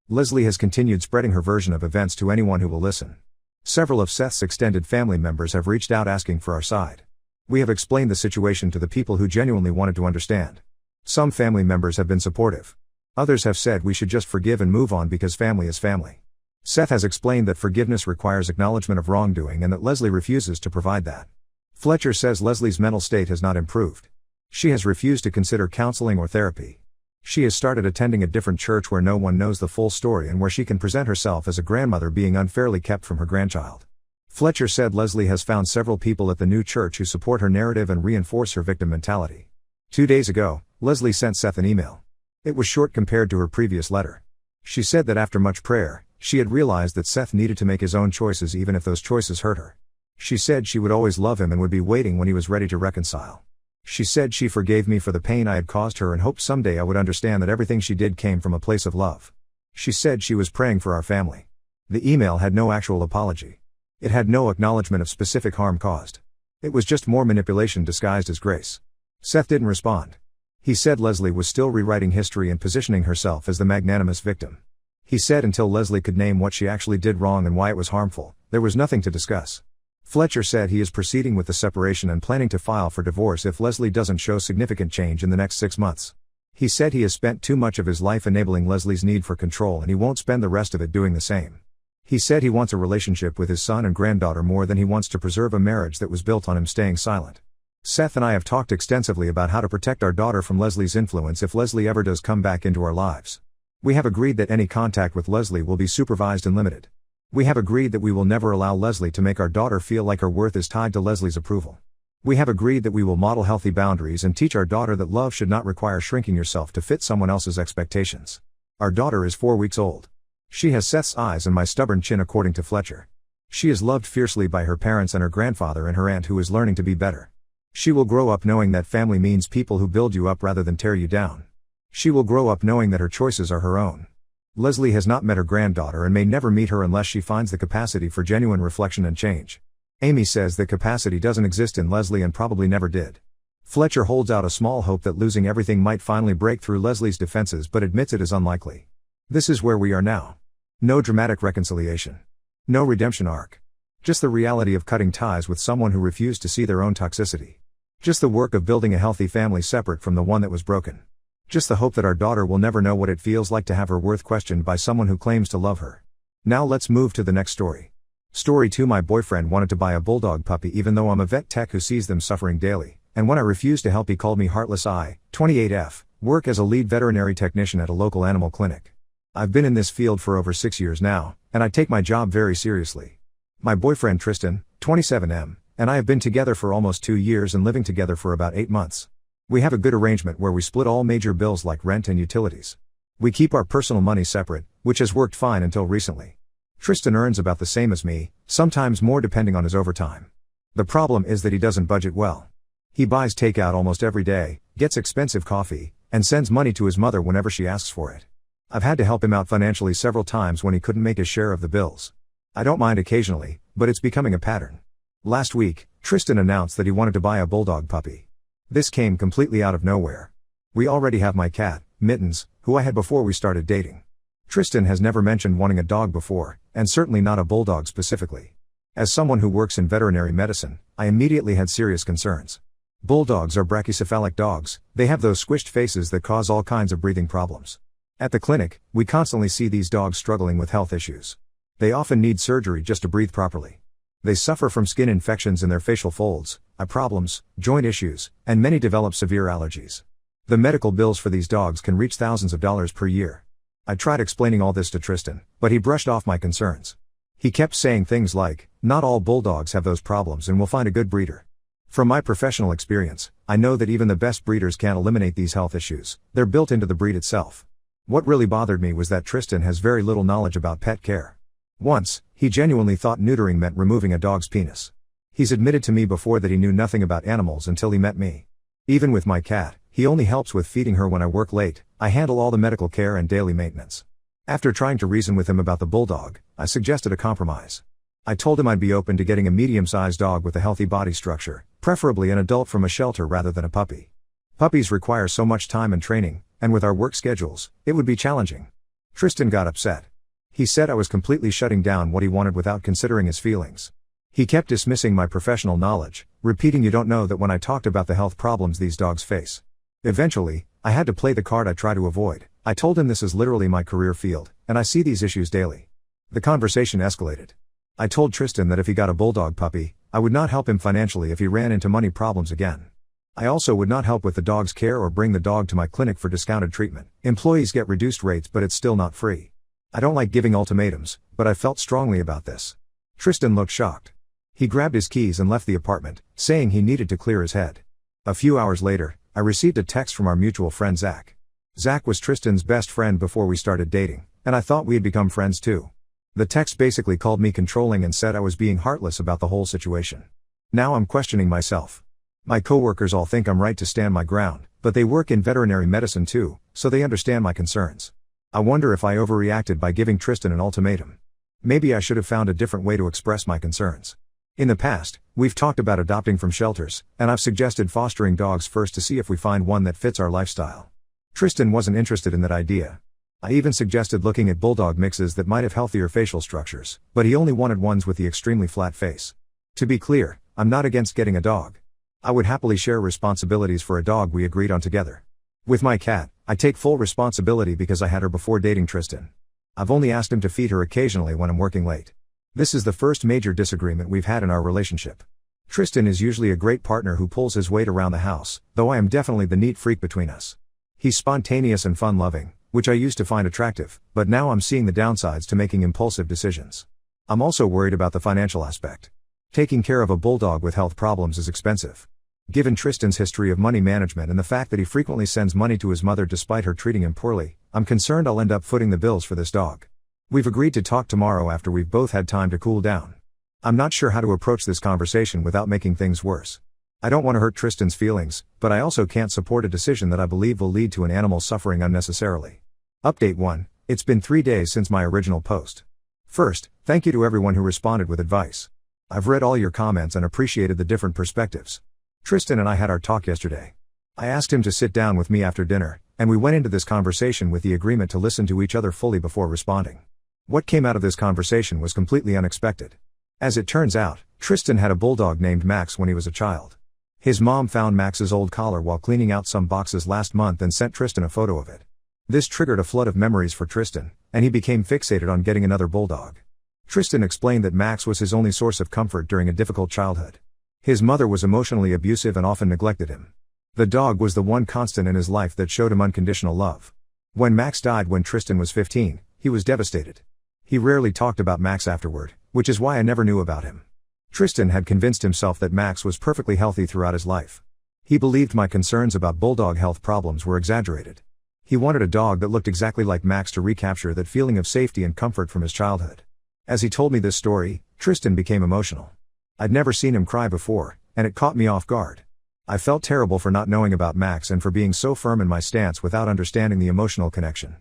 Leslie has continued spreading her version of events to anyone who will listen. Several of Seth's extended family members have reached out asking for our side. We have explained the situation to the people who genuinely wanted to understand. Some family members have been supportive. Others have said we should just forgive and move on because family is family. Seth has explained that forgiveness requires acknowledgement of wrongdoing and that Leslie refuses to provide that. Fletcher says Leslie's mental state has not improved. She has refused to consider counseling or therapy. She has started attending a different church where no one knows the full story and where she can present herself as a grandmother being unfairly kept from her grandchild. Fletcher said Leslie has found several people at the new church who support her narrative and reinforce her victim mentality. 2 days ago, Leslie sent Seth an email. It was short compared to her previous letter. She said that after much prayer, she had realized that Seth needed to make his own choices even if those choices hurt her. She said she would always love him and would be waiting when he was ready to reconcile. She said she forgave me for the pain I had caused her and hoped someday I would understand that everything she did came from a place of love. She said she was praying for our family. The email had no actual apology. It had no acknowledgement of specific harm caused. It was just more manipulation disguised as grace. Seth didn't respond. He said Leslie was still rewriting history and positioning herself as the magnanimous victim. He said until Leslie could name what she actually did wrong and why it was harmful, there was nothing to discuss. Fletcher said he is proceeding with the separation and planning to file for divorce if Leslie doesn't show significant change in the next 6 months. He said he has spent too much of his life enabling Leslie's need for control and he won't spend the rest of it doing the same. He said he wants a relationship with his son and granddaughter more than he wants to preserve a marriage that was built on him staying silent. Seth and I have talked extensively about how to protect our daughter from Leslie's influence if Leslie ever does come back into our lives. We have agreed that any contact with Leslie will be supervised and limited. We have agreed that we will never allow Leslie to make our daughter feel like her worth is tied to Leslie's approval. We have agreed that we will model healthy boundaries and teach our daughter that love should not require shrinking yourself to fit someone else's expectations. Our daughter is 4 weeks old. She has Seth's eyes and my stubborn chin according to Fletcher. She is loved fiercely by her parents and her grandfather and her aunt who is learning to be better. She will grow up knowing that family means people who build you up rather than tear you down. She will grow up knowing that her choices are her own. Leslie has not met her granddaughter and may never meet her unless she finds the capacity for genuine reflection and change. Amy says that capacity doesn't exist in Leslie and probably never did. Fletcher holds out a small hope that losing everything might finally break through Leslie's defenses but admits it is unlikely. This is where we are now. No dramatic reconciliation. No redemption arc. Just the reality of cutting ties with someone who refused to see their own toxicity. Just the work of building a healthy family separate from the one that was broken. Just the hope that our daughter will never know what it feels like to have her worth questioned by someone who claims to love her. Now let's move to the next story. Story 2. My boyfriend wanted to buy a bulldog puppy even though I'm a vet tech who sees them suffering daily, and when I refused to help he called me heartless. I, 28F, work as a lead veterinary technician at a local animal clinic. I've been in this field for over 6 years now, and I take my job very seriously. My boyfriend Tristan, 27M, and I have been together for almost 2 years and living together for about 8 months. We have a good arrangement where we split all major bills like rent and utilities. We keep our personal money separate, which has worked fine until recently. Tristan earns about the same as me, sometimes more depending on his overtime. The problem is that he doesn't budget well. He buys takeout almost every day, gets expensive coffee, and sends money to his mother whenever she asks for it. I've had to help him out financially several times when he couldn't make his share of the bills. I don't mind occasionally, but it's becoming a pattern. Last week, Tristan announced that he wanted to buy a bulldog puppy. This came completely out of nowhere. We already have my cat, Mittens, who I had before we started dating. Tristan has never mentioned wanting a dog before, and certainly not a bulldog specifically. As someone who works in veterinary medicine, I immediately had serious concerns. Bulldogs are brachycephalic dogs. They have those squished faces that cause all kinds of breathing problems. At the clinic, we constantly see these dogs struggling with health issues. They often need surgery just to breathe properly. They suffer from skin infections in their facial folds, eye problems, joint issues, and many develop severe allergies. The medical bills for these dogs can reach thousands of dollars per year. I tried explaining all this to Tristan, but he brushed off my concerns. He kept saying things like, "Not all bulldogs have those problems and we'll find a good breeder." From my professional experience, I know that even the best breeders can't eliminate these health issues, they're built into the breed itself. What really bothered me was that Tristan has very little knowledge about pet care. Once, he genuinely thought neutering meant removing a dog's penis. He's admitted to me before that he knew nothing about animals until he met me. Even with my cat, he only helps with feeding her when I work late. I handle all the medical care and daily maintenance. After trying to reason with him about the bulldog, I suggested a compromise. I told him I'd be open to getting a medium-sized dog with a healthy body structure, preferably an adult from a shelter rather than a puppy. Puppies require so much time and training, and with our work schedules, it would be challenging. Tristan got upset. He said I was completely shutting down what he wanted without considering his feelings. He kept dismissing my professional knowledge, repeating you don't know that when I talked about the health problems these dogs face. Eventually, I had to play the card I try to avoid. I told him this is literally my career field, and I see these issues daily. The conversation escalated. I told Tristan that if he got a bulldog puppy, I would not help him financially if he ran into money problems again. I also would not help with the dog's care or bring the dog to my clinic for discounted treatment. Employees get reduced rates, but it's still not free. I don't like giving ultimatums, but I felt strongly about this. Tristan looked shocked. He grabbed his keys and left the apartment, saying he needed to clear his head. A few hours later, I received a text from our mutual friend Zach. Zach was Tristan's best friend before we started dating, and I thought we had become friends too. The text basically called me controlling and said I was being heartless about the whole situation. Now I'm questioning myself. My coworkers all think I'm right to stand my ground, but they work in veterinary medicine too, so they understand my concerns. I wonder if I overreacted by giving Tristan an ultimatum. Maybe I should have found a different way to express my concerns. In the past, we've talked about adopting from shelters, and I've suggested fostering dogs first to see if we find one that fits our lifestyle. Tristan wasn't interested in that idea. I even suggested looking at bulldog mixes that might have healthier facial structures, but he only wanted ones with the extremely flat face. To be clear, I'm not against getting a dog. I would happily share responsibilities for a dog we agreed on together. With my cat, I take full responsibility because I had her before dating Tristan. I've only asked him to feed her occasionally when I'm working late. This is the first major disagreement we've had in our relationship. Tristan is usually a great partner who pulls his weight around the house, though I am definitely the neat freak between us. He's spontaneous and fun-loving, which I used to find attractive, but now I'm seeing the downsides to making impulsive decisions. I'm also worried about the financial aspect. Taking care of a bulldog with health problems is expensive. Given Tristan's history of money management and the fact that he frequently sends money to his mother despite her treating him poorly, I'm concerned I'll end up footing the bills for this dog. We've agreed to talk tomorrow after we've both had time to cool down. I'm not sure how to approach this conversation without making things worse. I don't want to hurt Tristan's feelings, but I also can't support a decision that I believe will lead to an animal suffering unnecessarily. Update 1. It's been 3 days since my original post. First, thank you to everyone who responded with advice. I've read all your comments and appreciated the different perspectives. Tristan and I had our talk yesterday. I asked him to sit down with me after dinner, and we went into this conversation with the agreement to listen to each other fully before responding. What came out of this conversation was completely unexpected. As it turns out, Tristan had a bulldog named Max when he was a child. His mom found Max's old collar while cleaning out some boxes last month and sent Tristan a photo of it. This triggered a flood of memories for Tristan, and he became fixated on getting another bulldog. Tristan explained that Max was his only source of comfort during a difficult childhood. His mother was emotionally abusive and often neglected him. The dog was the one constant in his life that showed him unconditional love. When Max died when Tristan was 15, he was devastated. He rarely talked about Max afterward, which is why I never knew about him. Tristan had convinced himself that Max was perfectly healthy throughout his life. He believed my concerns about bulldog health problems were exaggerated. He wanted a dog that looked exactly like Max to recapture that feeling of safety and comfort from his childhood. As he told me this story, Tristan became emotional. I'd never seen him cry before, and it caught me off guard. I felt terrible for not knowing about Max and for being so firm in my stance without understanding the emotional connection.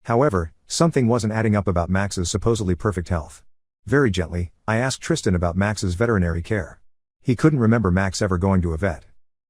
However, something wasn't adding up about Max's supposedly perfect health. Very gently, I asked Tristan about Max's veterinary care. He couldn't remember Max ever going to a vet.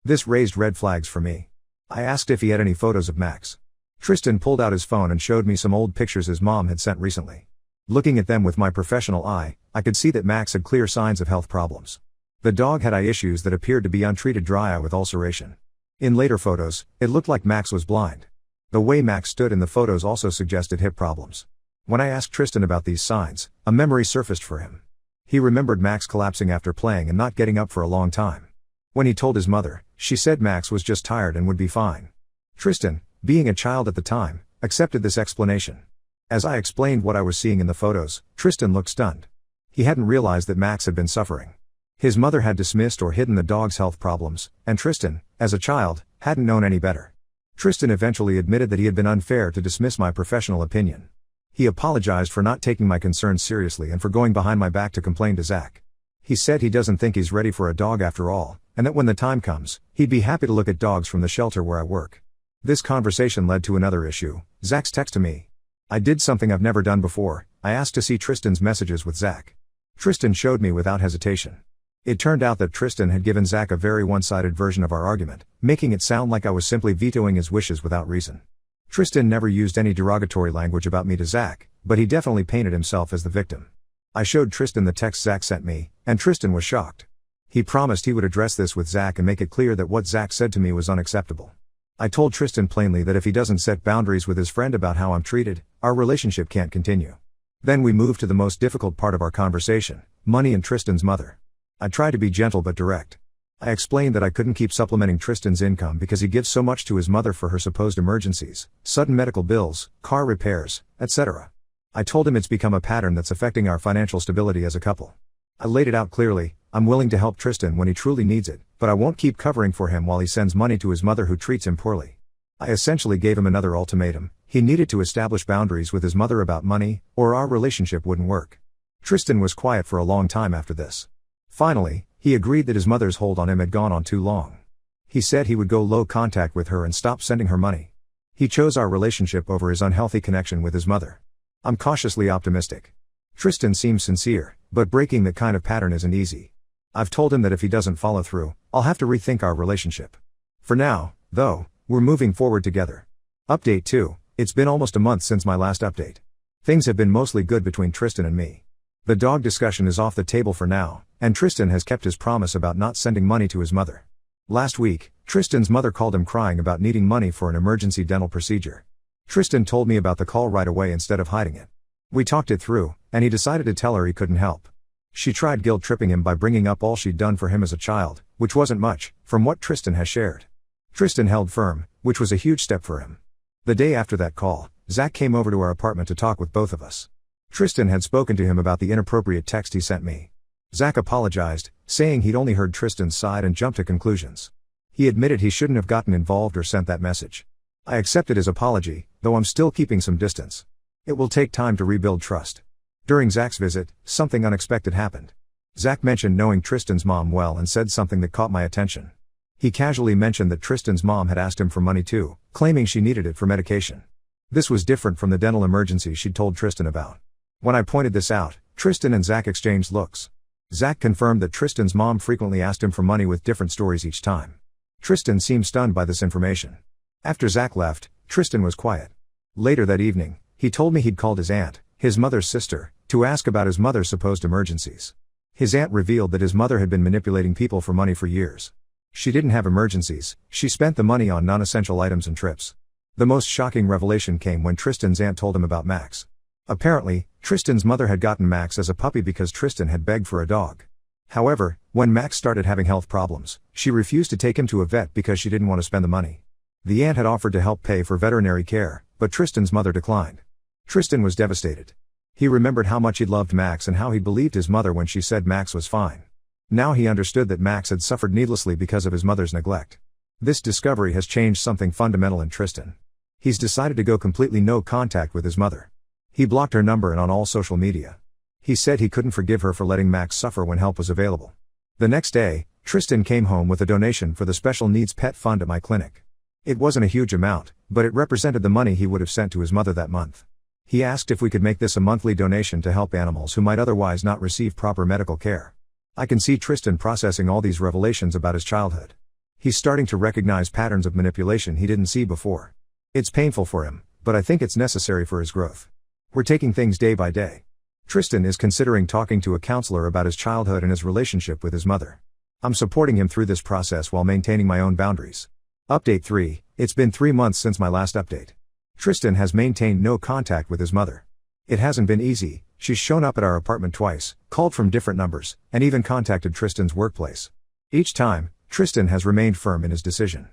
This raised red flags for me. I asked if he had any photos of Max. Tristan pulled out his phone and showed me some old pictures his mom had sent recently. Looking at them with my professional eye, I could see that Max had clear signs of health problems. The dog had eye issues that appeared to be untreated dry eye with ulceration. In later photos, it looked like Max was blind. The way Max stood in the photos also suggested hip problems. When I asked Tristan about these signs, a memory surfaced for him. He remembered Max collapsing after playing and not getting up for a long time. When he told his mother, she said Max was just tired and would be fine. Tristan, being a child at the time, accepted this explanation. As I explained what I was seeing in the photos, Tristan looked stunned. He hadn't realized that Max had been suffering. His mother had dismissed or hidden the dog's health problems, and Tristan, as a child, hadn't known any better. Tristan eventually admitted that he had been unfair to dismiss my professional opinion. He apologized for not taking my concerns seriously and for going behind my back to complain to Zach. He said he doesn't think he's ready for a dog after all, and that when the time comes, he'd be happy to look at dogs from the shelter where I work. This conversation led to another issue, Zach's text to me. I did something I've never done before. I asked to see Tristan's messages with Zach. Tristan showed me without hesitation. It turned out that Tristan had given Zach a very one-sided version of our argument, making it sound like I was simply vetoing his wishes without reason. Tristan never used any derogatory language about me to Zach, but he definitely painted himself as the victim. I showed Tristan the text Zach sent me, and Tristan was shocked. He promised he would address this with Zach and make it clear that what Zach said to me was unacceptable. I told Tristan plainly that if he doesn't set boundaries with his friend about how I'm treated, our relationship can't continue. Then we moved to the most difficult part of our conversation, money and Tristan's mother. I tried to be gentle but direct. I explained that I couldn't keep supplementing Tristan's income because he gives so much to his mother for her supposed emergencies, sudden medical bills, car repairs, etc. I told him it's become a pattern that's affecting our financial stability as a couple. I laid it out clearly. I'm willing to help Tristan when he truly needs it, but I won't keep covering for him while he sends money to his mother who treats him poorly. I essentially gave him another ultimatum. He needed to establish boundaries with his mother about money, or our relationship wouldn't work. Tristan was quiet for a long time after this. Finally, he agreed that his mother's hold on him had gone on too long. He said he would go low contact with her and stop sending her money. He chose our relationship over his unhealthy connection with his mother. I'm cautiously optimistic. Tristan seems sincere, but breaking that kind of pattern isn't easy. I've told him that if he doesn't follow through, I'll have to rethink our relationship. For now, though, we're moving forward together. Update 2. It's been almost a month since my last update. Things have been mostly good between Tristan and me. The dog discussion is off the table for now, and Tristan has kept his promise about not sending money to his mother. Last week, Tristan's mother called him crying about needing money for an emergency dental procedure. Tristan told me about the call right away instead of hiding it. We talked it through, and he decided to tell her he couldn't help. She tried guilt-tripping him by bringing up all she'd done for him as a child, which wasn't much, from what Tristan has shared. Tristan held firm, which was a huge step for him. The day after that call, Zach came over to our apartment to talk with both of us. Tristan had spoken to him about the inappropriate text he sent me. Zach apologized, saying he'd only heard Tristan's side and jumped to conclusions. He admitted he shouldn't have gotten involved or sent that message. I accepted his apology, though I'm still keeping some distance. It will take time to rebuild trust. During Zach's visit, something unexpected happened. Zach mentioned knowing Tristan's mom well and said something that caught my attention. He casually mentioned that Tristan's mom had asked him for money too, claiming she needed it for medication. This was different from the dental emergency she'd told Tristan about. When I pointed this out, Tristan and Zach exchanged looks. Zach confirmed that Tristan's mom frequently asked him for money with different stories each time. Tristan seemed stunned by this information. After Zach left, Tristan was quiet. Later that evening, he told me he'd called his aunt, his mother's sister, to ask about his mother's supposed emergencies. His aunt revealed that his mother had been manipulating people for money for years. She didn't have emergencies, she spent the money on non-essential items and trips. The most shocking revelation came when Tristan's aunt told him about Max. Apparently, Tristan's mother had gotten Max as a puppy because Tristan had begged for a dog. However, when Max started having health problems, she refused to take him to a vet because she didn't want to spend the money. The aunt had offered to help pay for veterinary care, but Tristan's mother declined. Tristan was devastated. He remembered how much he'd loved Max and how he believed his mother when she said Max was fine. Now he understood that Max had suffered needlessly because of his mother's neglect. This discovery has changed something fundamental in Tristan. He's decided to go completely no contact with his mother. He blocked her number and on all social media. He said he couldn't forgive her for letting Max suffer when help was available. The next day, Tristan came home with a donation for the Special Needs Pet Fund at my clinic. It wasn't a huge amount, but it represented the money he would have sent to his mother that month. He asked if we could make this a monthly donation to help animals who might otherwise not receive proper medical care. I can see Tristan processing all these revelations about his childhood. He's starting to recognize patterns of manipulation he didn't see before. It's painful for him, but I think it's necessary for his growth. We're taking things day by day. Tristan is considering talking to a counselor about his childhood and his relationship with his mother. I'm supporting him through this process while maintaining my own boundaries. Update 3. It's been 3 months since my last update. Tristan has maintained no contact with his mother. It hasn't been easy. She's shown up at our apartment twice, called from different numbers, and even contacted Tristan's workplace. Each time, Tristan has remained firm in his decision.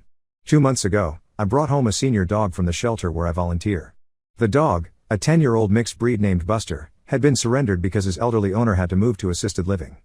2 months ago, I brought home a senior dog from the shelter where I volunteer. The dog, a 10-year-old mixed breed named Buster, had been surrendered because his elderly owner had to move to assisted living.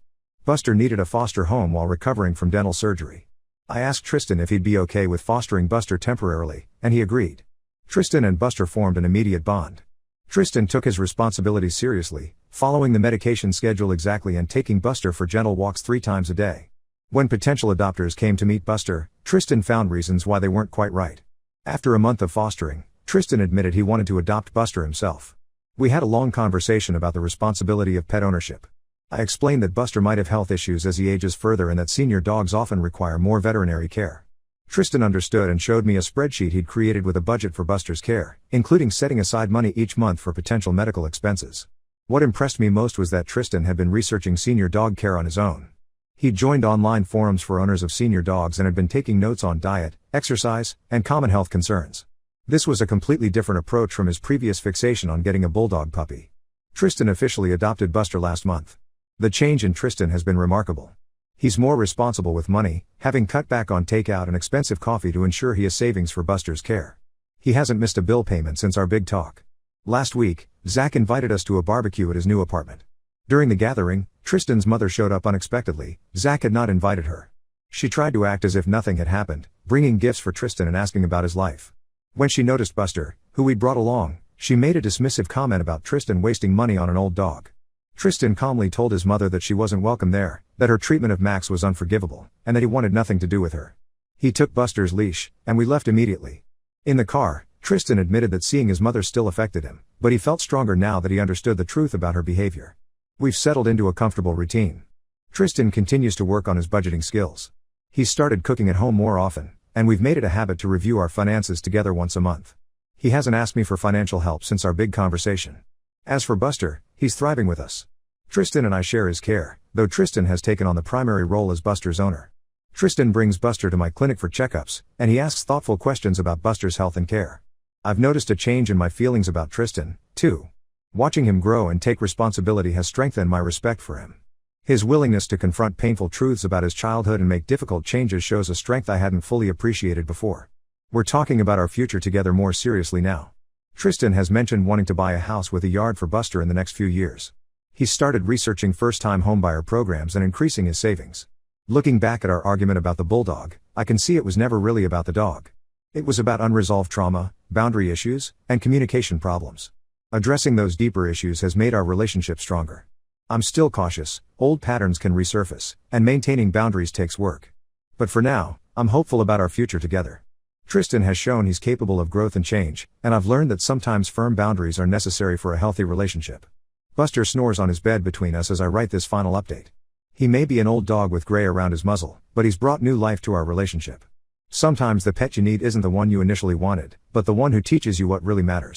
Buster needed a foster home while recovering from dental surgery. I asked Tristan if he'd be okay with fostering Buster temporarily, and he agreed. Tristan and Buster formed an immediate bond. Tristan took his responsibilities seriously, following the medication schedule exactly and taking Buster for gentle walks 3 times a day. When potential adopters came to meet Buster, Tristan found reasons why they weren't quite right. After a month of fostering, Tristan admitted he wanted to adopt Buster himself. We had a long conversation about the responsibility of pet ownership. I explained that Buster might have health issues as he ages further and that senior dogs often require more veterinary care. Tristan understood and showed me a spreadsheet he'd created with a budget for Buster's care, including setting aside money each month for potential medical expenses. What impressed me most was that Tristan had been researching senior dog care on his own. He'd joined online forums for owners of senior dogs and had been taking notes on diet, exercise, and common health concerns. This was a completely different approach from his previous fixation on getting a bulldog puppy. Tristan officially adopted Buster last month. The change in Tristan has been remarkable. He's more responsible with money, having cut back on takeout and expensive coffee to ensure he has savings for Buster's care. He hasn't missed a bill payment since our big talk. Last week, Zach invited us to a barbecue at his new apartment. During the gathering, Tristan's mother showed up unexpectedly. Zach had not invited her. She tried to act as if nothing had happened, bringing gifts for Tristan and asking about his life. When she noticed Buster, who we'd brought along, she made a dismissive comment about Tristan wasting money on an old dog. Tristan calmly told his mother that she wasn't welcome there, that her treatment of Max was unforgivable, and that he wanted nothing to do with her. He took Buster's leash, and we left immediately. In the car, Tristan admitted that seeing his mother still affected him, but he felt stronger now that he understood the truth about her behavior. We've settled into a comfortable routine. Tristan continues to work on his budgeting skills. He's started cooking at home more often, and we've made it a habit to review our finances together once a month. He hasn't asked me for financial help since our big conversation. As for Buster, he's thriving with us. Tristan and I share his care, though Tristan has taken on the primary role as Buster's owner. Tristan brings Buster to my clinic for checkups, and he asks thoughtful questions about Buster's health and care. I've noticed a change in my feelings about Tristan, too. Watching him grow and take responsibility has strengthened my respect for him. His willingness to confront painful truths about his childhood and make difficult changes shows a strength I hadn't fully appreciated before. We're talking about our future together more seriously now. Tristan has mentioned wanting to buy a house with a yard for Buster in the next few years. He's started researching first-time homebuyer programs and increasing his savings. Looking back at our argument about the bulldog, I can see it was never really about the dog. It was about unresolved trauma, boundary issues, and communication problems. Addressing those deeper issues has made our relationship stronger. I'm still cautious, old patterns can resurface, and maintaining boundaries takes work. But for now, I'm hopeful about our future together. Tristan has shown he's capable of growth and change, and I've learned that sometimes firm boundaries are necessary for a healthy relationship. Buster snores on his bed between us as I write this final update. He may be an old dog with gray around his muzzle, but he's brought new life to our relationship. Sometimes the pet you need isn't the one you initially wanted, but the one who teaches you what really matters.